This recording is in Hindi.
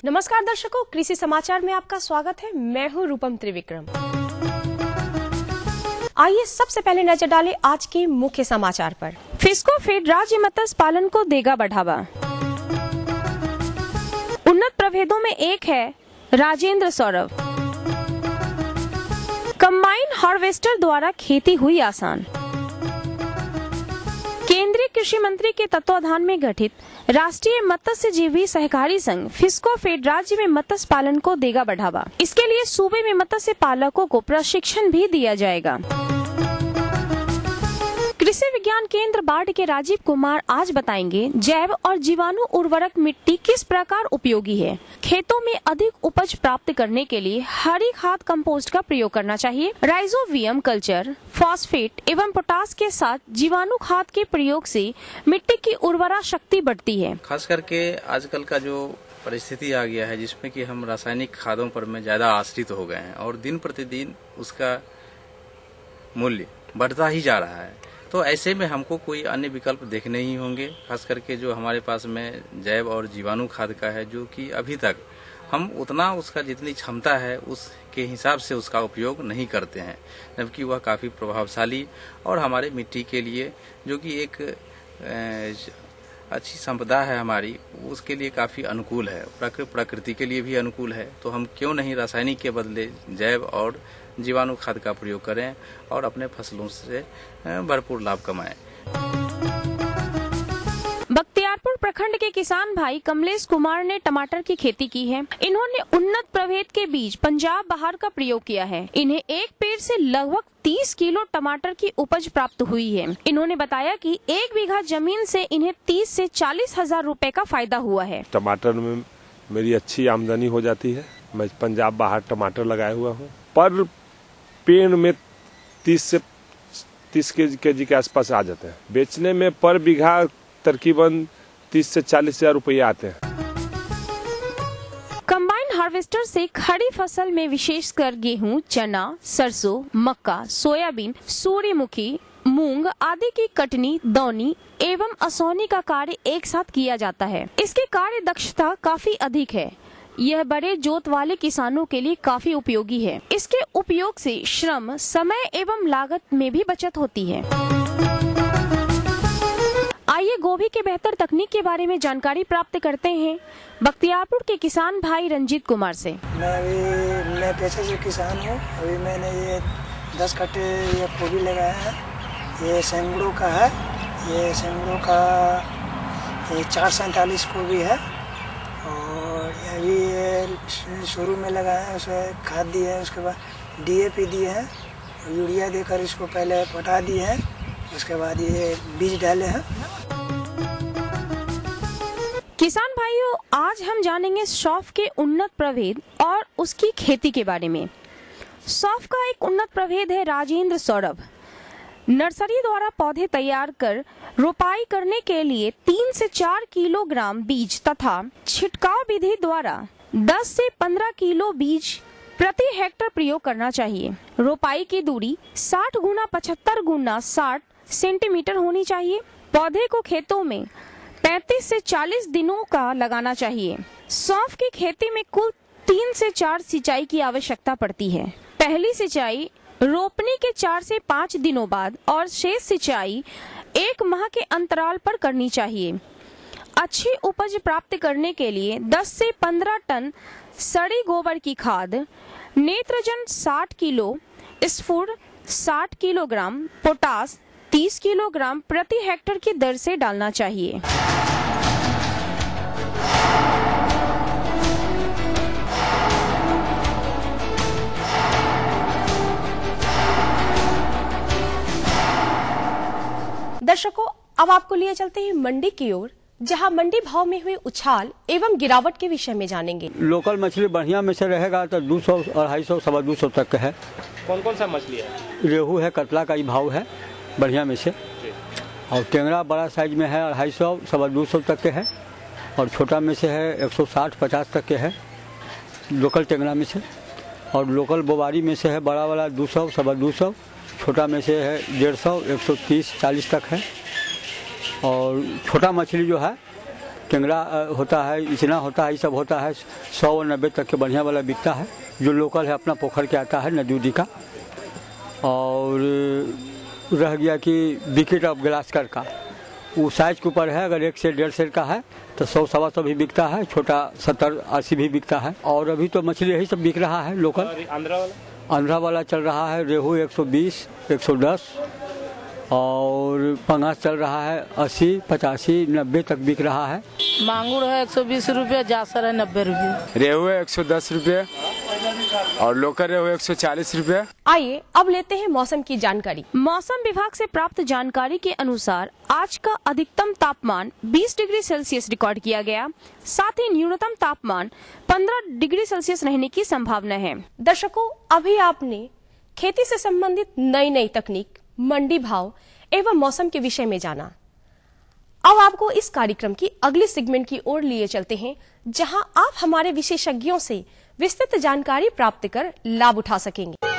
नमस्कार दर्शकों, कृषि समाचार में आपका स्वागत है। मैं हूं रूपम त्रिविक्रम। आइए सबसे पहले नजर डालें आज के मुख्य समाचार पर। फिस्कोफेड राज्य मत्स्य पालन को देगा बढ़ावा। उन्नत प्रभेदों में एक है राजेंद्र सौरभ। कंबाइन हार्वेस्टर द्वारा खेती हुई आसान। केंद्रीय कृषि मंत्री के तत्वाधान में गठित राष्ट्रीय मत्स्यजीवी सहकारी संघ फिस्कोफेड राज्य में मत्स्य पालन को देगा बढ़ावा। इसके लिए सूबे में मत्स्य पालकों को प्रशिक्षण भी दिया जाएगा। कृषि विज्ञान केंद्र बाढ़ के राजीव कुमार आज बताएंगे जैव और जीवाणु उर्वरक मिट्टी किस प्रकार उपयोगी है। खेतों में अधिक उपज प्राप्त करने के लिए हरी खाद कंपोस्ट का प्रयोग करना चाहिए। राइजोबियम कल्चर, फॉस्फेट एवं पोटास के साथ जीवाणु खाद के प्रयोग से मिट्टी की उर्वरा शक्ति बढ़ती है। खास करके आजकल का जो परिस्थिति आ गया है जिसमें कि हम रासायनिक खादों पर में ज्यादा आश्रित हो गए हैं और दिन प्रतिदिन उसका मूल्य बढ़ता ही जा रहा है। तो ऐसे में हमको कोई अन्य विकल्प देखने ही होंगे। खास करके जो हमारे पास में जैव और जीवाणु खाद का है, जो कि अभी तक हम उतना उसका जितनी क्षमता है उसके हिसाब से उसका उपयोग नहीं करते हैं, जबकि वह काफी प्रभावशाली और हमारे मिट्टी के लिए जो कि एक अच्छी संपदा है हमारी, उसके लिए काफी अनुकूल है, प्रकृति के लिए भी अनुकूल है। तो हम क्यों नहीं रासायनिक के बदले जैव और जीवाणु खाद का प्रयोग करें और अपने फसलों से भरपूर लाभ कमाएं। बख्तियारपुर प्रखंड के किसान भाई कमलेश कुमार ने टमाटर की खेती की है। इन्होंने उन्नत प्रभेद के बीज पंजाब बहार का प्रयोग किया है। इन्हें एक पेड़ से लगभग 30 किलो टमाटर की उपज प्राप्त हुई है। इन्होंने बताया कि 1 बीघा जमीन से इन्हें 30 से 40 हजार रुपए का फायदा हुआ है। टमाटर में मेरी अच्छी आमदनी हो जाती है। मैं पंजाब बहार टमाटर लगाया हुआ हूँ। पर पेड़ में 30 केजी के आसपास आ जाते हैं। बेचने में पर बीघा तकरीबन 30 से 40 हजार रुपये आते हैं। कंबाइन हार्वेस्टर से खड़ी फसल में विशेषकर गेहूं, चना, सरसों, मक्का, सोयाबीन, सूर्यमुखी, मूंग आदि की कटनी, दौनी एवं असौनी का कार्य एक साथ किया जाता है। इसकी कार्य दक्षता काफी अधिक है। यह बड़े जोत वाले किसानों के लिए काफी उपयोगी है। इसके उपयोग से श्रम, समय एवं लागत में भी बचत होती है। आइए गोभी के बेहतर तकनीक के बारे में जानकारी प्राप्त करते हैं बख्तियारपुर के किसान भाई रंजीत कुमार से। मैं पेशे से किसान हूँ। अभी मैंने ये 10 कट्टे ये गोभी लगाया है। ये सेंगड़ो का है। ये सेंगड़ो का 447 गोभी है और अभी ये शुरू में लगाया है। उसमें खाद दी है, उसके बाद DAP दिए हैं, यूरिया देकर इसको पहले पटा दिए हैं, उसके बाद ये बीज डाले हैं। किसान भाइयों, आज हम जानेंगे सौंफ के उन्नत प्रभेद और उसकी खेती के बारे में। सौंफ का एक उन्नत प्रभेद है राजेंद्र सौरभ। नर्सरी द्वारा पौधे तैयार कर रोपाई करने के लिए 3 से 4 किलोग्राम बीज तथा छिटकाव विधि द्वारा 10 से 15 किलो बीज प्रति हेक्टर प्रयोग करना चाहिए। रोपाई की दूरी 60 गुना 75 गुना 60 सेंटीमीटर होनी चाहिए। पौधे को खेतों में 35 से 40 दिनों का लगाना चाहिए। सौंफ की खेती में कुल 3 से 4 सिंचाई की आवश्यकता पड़ती है। पहली सिंचाई रोपनी के 4 से 5 दिनों बाद और शेष सिंचाई 1 माह के अंतराल पर करनी चाहिए। अच्छी उपज प्राप्त करने के लिए 10 से 15 टन सड़ी गोबर की खाद, नेत्रजन 60 किलो, स्फुर 60 किलोग्राम, पोटास 30 किलोग्राम प्रति हेक्टर की दर से डालना चाहिए। दर्शकों, अब आपको लिए चलते हैं मंडी की ओर, जहां मंडी भाव में हुए उछाल एवं गिरावट के विषय में जानेंगे। लोकल मछली बढ़िया में से रहेगा तो 200, 250, 250 तक का है। कौन कौन सा मछली है? रेहू है, कतला का ही भाव है बढ़िया में से, और टेंगरा बड़ा साइज में है 250, 250 तक के है, और छोटा में से है 160, 50 तक के है लोकल टेंगरा में से, और लोकल बोवारी में से है बड़ा वाला 200, 250, छोटा में से है 150, 130, 40 तक है। और छोटा मछली जो है टेंगरा होता है, इचना होता है, ये सब होता है 100 और 90 तक के बढ़िया वाला बिकता है, जो लोकल है अपना पोखर के आता है नदी का। और रह गया कि विकेट ऑफ ग्लासकर का, वो साइज के ऊपर है, अगर 1 से 1.5 सेर का है तो 100, 125 भी बिकता है, छोटा 70, 80 भी बिकता है। और अभी तो मछली यही सब बिक रहा है लोकल। आंध्रा वाला चल रहा है रेहू 120, 110, और पंगास चल रहा है 80, 85, 90 तक बिक रहा है। मांगुर है 120 रुपये, जासर है 90 रुपये, रेहू है 110 रुपये और लोकल रेहू 140 रुपये। आइए अब लेते हैं मौसम की जानकारी। मौसम विभाग से प्राप्त जानकारी के अनुसार आज का अधिकतम तापमान 20 डिग्री सेल्सियस रिकॉर्ड किया गया, साथ ही न्यूनतम तापमान 15 डिग्री सेल्सियस रहने की संभावना है। दर्शकों, अभी आपने खेती से संबंधित नई नई तकनीक, मंडी भाव एवं मौसम के विषय में जाना। अब आपको इस कार्यक्रम की अगले सेगमेंट की ओर लिए चलते हैं, जहां आप हमारे विशेषज्ञों से विस्तृत जानकारी प्राप्त कर लाभ उठा सकेंगे।